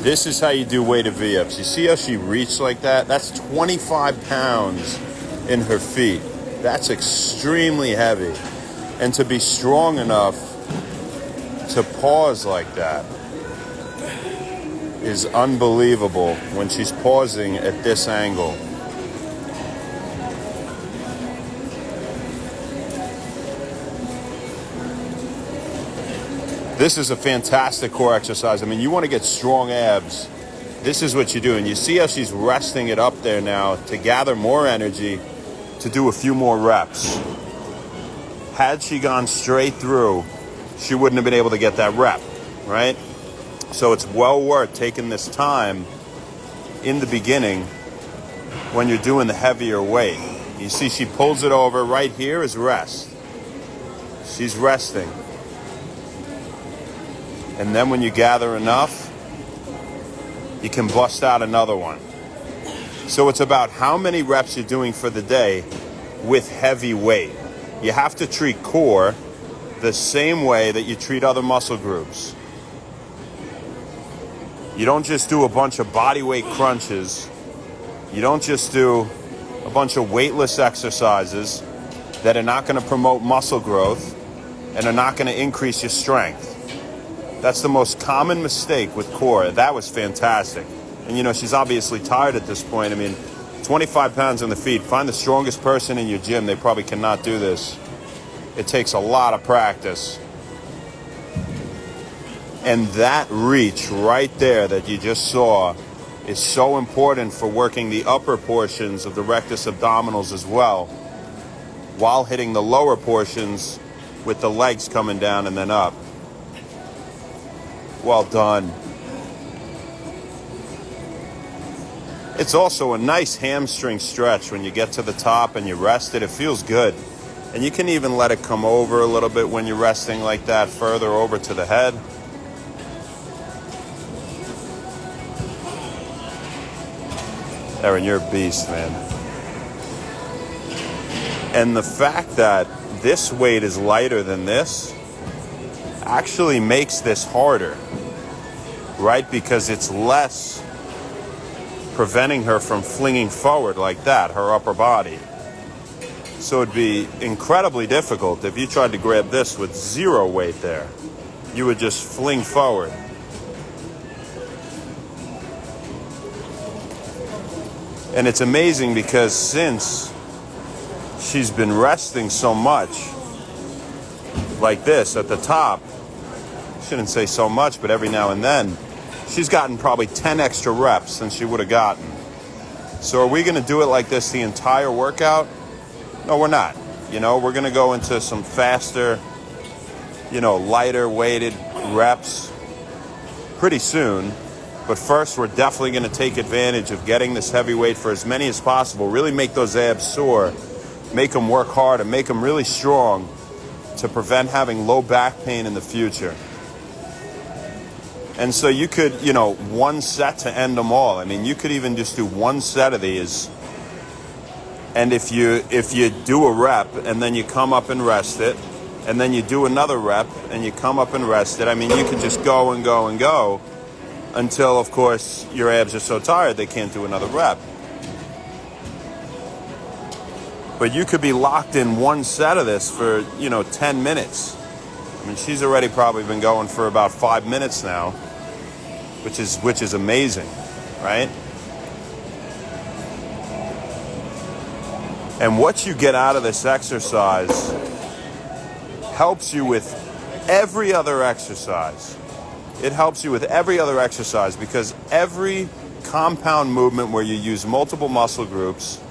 This is how you do weighted V-ups. You see how she reached like that? That's 25 pounds in her feet. That's extremely heavy. And to be strong enough to pause like that is unbelievable when she's pausing at this angle. This is a fantastic core exercise. I mean, you want to get strong abs. This is what you do. And you see how she's resting it up there now to gather more energy to do a few more reps. Had she gone straight through, she wouldn't have been able to get that rep, right? So it's well worth taking this time in the beginning when you're doing the heavier weight. You see she pulls it over. Right here is rest. She's resting. And then when you gather enough, you can bust out another one. So it's about how many reps you're doing for the day with heavy weight. You have to treat core the same way that you treat other muscle groups. You don't just do a bunch of body weight crunches. You don't just do a bunch of weightless exercises that are not going to promote muscle growth and are not going to increase your strength. That's the most common mistake with core. That was fantastic. And, you know, she's obviously tired at this point. I mean, 25 pounds on the feet. Find the strongest person in your gym. They probably cannot do this. It takes a lot of practice. And that reach right there that you just saw is so important for working the upper portions of the rectus abdominals as well, while hitting the lower portions with the legs coming down and then up. Well done. It's also a nice hamstring stretch when you get to the top and you rest it. It feels good. And you can even let it come over a little bit when you're resting like that, further over to the head. Erin, you're a beast, man. And the fact that this weight is lighter than this actually makes this harder, right? Because it's less preventing her from flinging forward like that, her upper body. So it'd be incredibly difficult if you tried to grab this with zero weight there. You would just fling forward. And it's amazing because since she's been resting so much like this at the top, shouldn't say so much, but every now and then, she's gotten probably 10 extra reps than she would have gotten. So are we going to do it like this the entire workout? No, we're not. You know, we're going to go into some faster, lighter weighted reps pretty soon. But first, we're definitely going to take advantage of getting this heavy weight for as many as possible. Really make those abs sore, make them work hard, and make them really strong to prevent having low back pain in the future. And so you could, one set to end them all. I mean, you could even just do one set of these. And if you do a rep and then you come up and rest it, and then you do another rep and you come up and rest it, I mean, you could just go and go and go until, of course, your abs are so tired they can't do another rep. But you could be locked in one set of this for, 10 minutes. I mean, she's already probably been going for about 5 minutes now, which is amazing, right? And what you get out of this exercise helps you with every other exercise. It helps you with every other exercise because every compound movement where you use multiple muscle groups,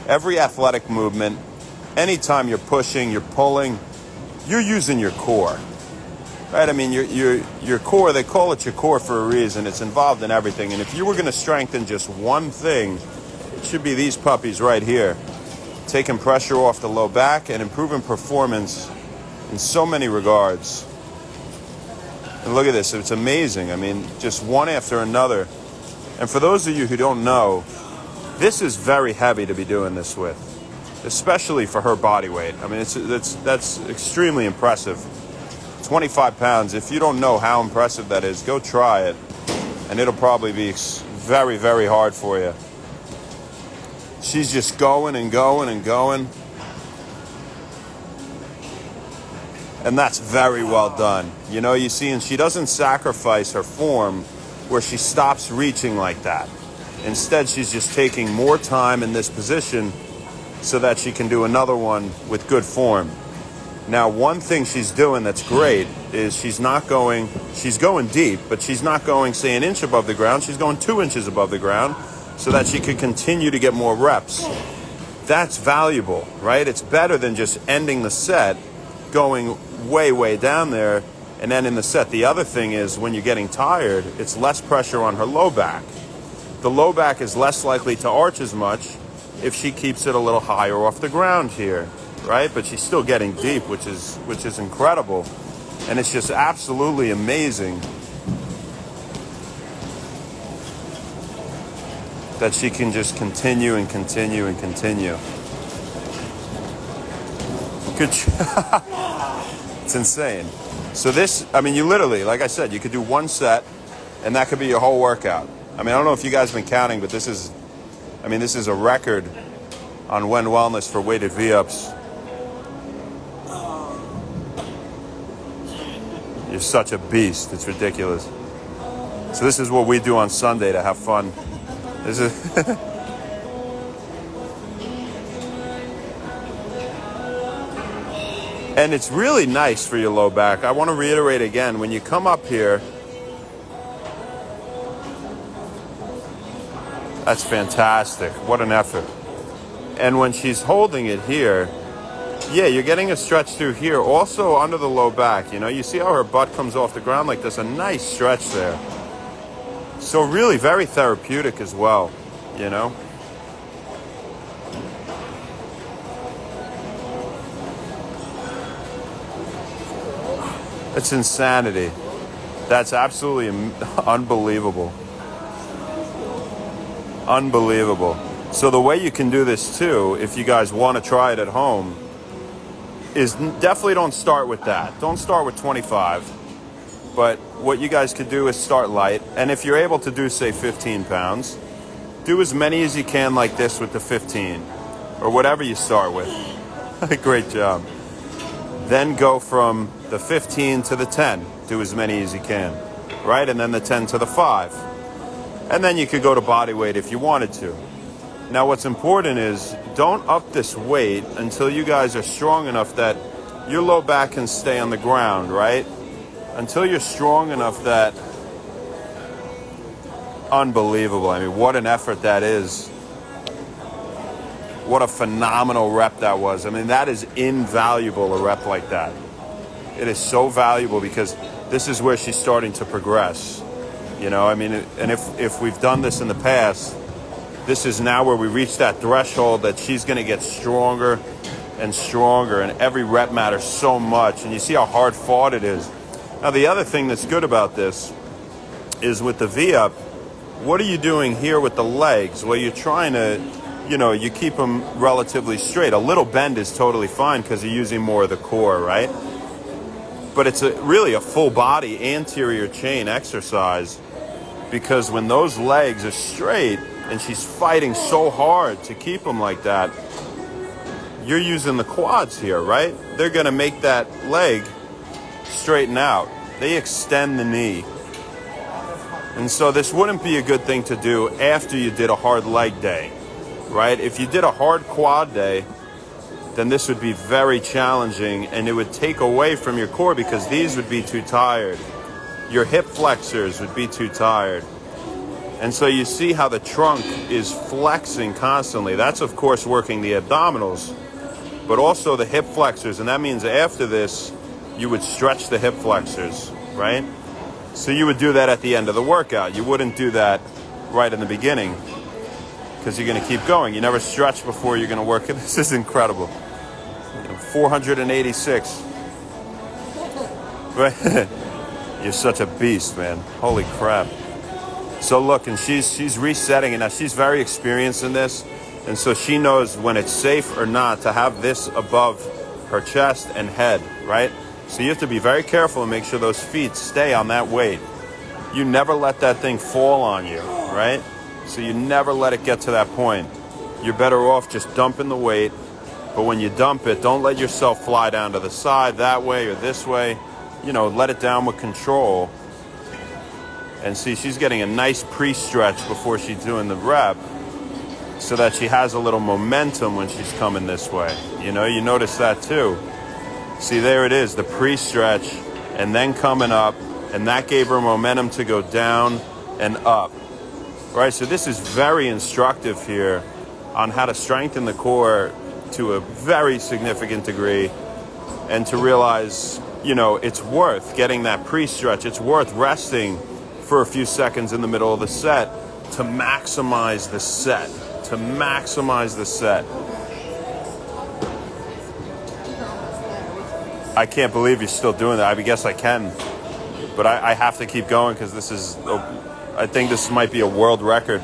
every athletic movement, anytime you're pushing, you're pulling, you're using your core. Right? I mean, your core, they call it your core for a reason. It's involved in everything. And if you were going to strengthen just one thing, it should be these puppies right here. Taking pressure off the low back and improving performance in so many regards. And look at this. It's amazing. I mean, just one after another. And for those of you who don't know, this is very heavy to be doing this with, especially for her body weight. I mean, that's extremely impressive. 25 pounds. If you don't know how impressive that is, go try it. and it'll probably be very, very hard for you. She's just going and going and going. And that's very well done. You know, you see, and she doesn't sacrifice her form where she stops reaching like that. Instead, she's just taking more time in this position so that she can do another one with good form. Now, one thing she's doing that's great is she's going deep, but she's not going, say, an inch above the ground. She's going 2 inches above the ground so that she could continue to get more reps. That's valuable, right? It's better than just ending the set, going way, way down there, and then in the set. The other thing is when you're getting tired, it's less pressure on her low back. The low back is less likely to arch as much if she keeps it a little higher off the ground here, right? But she's still getting deep, which is incredible. And it's just absolutely amazing that she can just continue and continue and continue. Good job. It's insane. So this, I mean, you literally, like I said, you could do one set and that could be your whole workout. I mean, I don't know if you guys have been counting, but this is a record on Wen Wellness for weighted V-ups. You're such a beast. It's ridiculous. So this is what we do on Sunday to have fun. This is and it's really nice for your low back. I want to reiterate again, when you come up here, that's fantastic. What an effort. And when she's holding it here, yeah, you're getting a stretch through here. Also under the low back, you know, you see how her butt comes off the ground? Like there's a nice stretch there. So really very therapeutic as well, you know? It's insanity. That's absolutely unbelievable. Unbelievable. So the way you can do this too, if you guys want to try it at home, is definitely don't start with that. Don't start with 25. But what you guys could do is start light. And if you're able to do, say, 15 pounds, do as many as you can like this with the 15. Or whatever you start with. Great job. Then go from the 15 to the 10. Do as many as you can. Right? And then the 10 to the 5. And then you could go to body weight if you wanted to. Now what's important is don't up this weight until you guys are strong enough that your low back can stay on the ground, right? Until you're strong enough that... Unbelievable. I mean, what an effort that is. What a phenomenal rep that was. I mean, that is invaluable, a rep like that. It is so valuable because this is where she's starting to progress. You know, I mean, and if we've done this in the past, this is now where we reach that threshold that she's going to get stronger and stronger, and every rep matters so much, and you see how hard fought it is. Now, the other thing that's good about this is with the V-up, what are you doing here with the legs? Well, you're trying to, you know, you keep them relatively straight. A little bend is totally fine because you're using more of the core, right? But it's really a full body anterior chain exercise, because when those legs are straight and she's fighting so hard to keep them like that, you're using the quads here, right? They're going to make that leg straighten out. They extend the knee. And so this wouldn't be a good thing to do after you did a hard leg day, right? If you did a hard quad day, then this would be very challenging and it would take away from your core because these would be too tired. Your hip flexors would be too tired. And so you see how the trunk is flexing constantly. That's, of course, working the abdominals, but also the hip flexors. And that means after this, you would stretch the hip flexors, right? So you would do that at the end of the workout. You wouldn't do that right in the beginning because you're going to keep going. You never stretch before you're going to work it. This is incredible. 486. You're such a beast, man. Holy crap. So look, and she's resetting, and now she's very experienced in this, and so she knows when it's safe or not to have this above her chest and head, right? So you have to be very careful and make sure those feet stay on that weight. you never let that thing fall on you, right? So you never let it get to that point. You're better off just dumping the weight. But when you dump it, don't let yourself fly down to the side that way or this way. You know, let it down with control. And see, she's getting a nice pre-stretch before she's doing the rep so that she has a little momentum when she's coming this way. You know, you notice that too. See, there it is, the pre-stretch and then coming up, and that gave her momentum to go down and up. Right, so this is very instructive here on how to strengthen the core to a very significant degree, and to realize, you know, it's worth getting that pre-stretch. It's worth resting for a few seconds in the middle of the set to maximize the set. To maximize the set. I can't believe you're still doing that. I guess I can, but I have to keep going because this is, I think this might be a world record.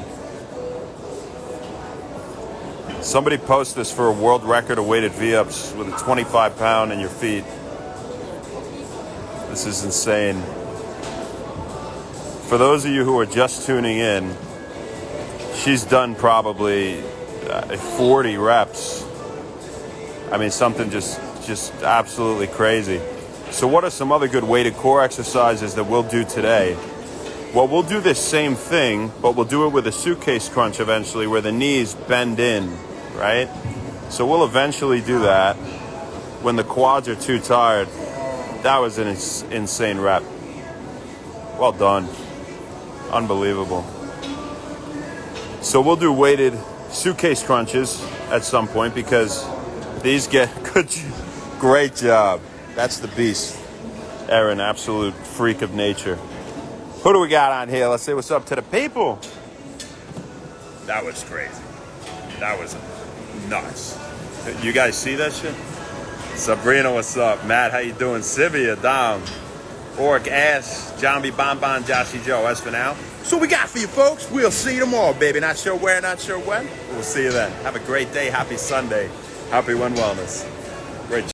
Somebody post this for a world record of weighted V-ups with a 25 pound in your feet. This is insane. For those of you who are just tuning in, she's done probably 40 reps. I mean, something just absolutely crazy. So what are some other good weighted core exercises that we'll do today? Well, we'll do this same thing, but we'll do it with a suitcase crunch eventually where the knees bend in, right? So we'll eventually do that when the quads are too tired. That was an insane rep. Well done. Unbelievable. So we'll do weighted suitcase crunches at some point because these get good. Great job. That's the beast. Erin, absolute freak of nature. Who do we got on here? Let's say what's up to the people. That was crazy. That was nuts. You guys see that shit? Sabrina, what's up? Matt, how you doing? Sivia, Dom, Orc, Ash, John B. Bonbon, Joshy Joe. As for now, so we got for you folks. We'll see you tomorrow, baby. Not sure where, not sure when. We'll see you then. Have a great day. Happy Sunday. Happy One Wellness. Great.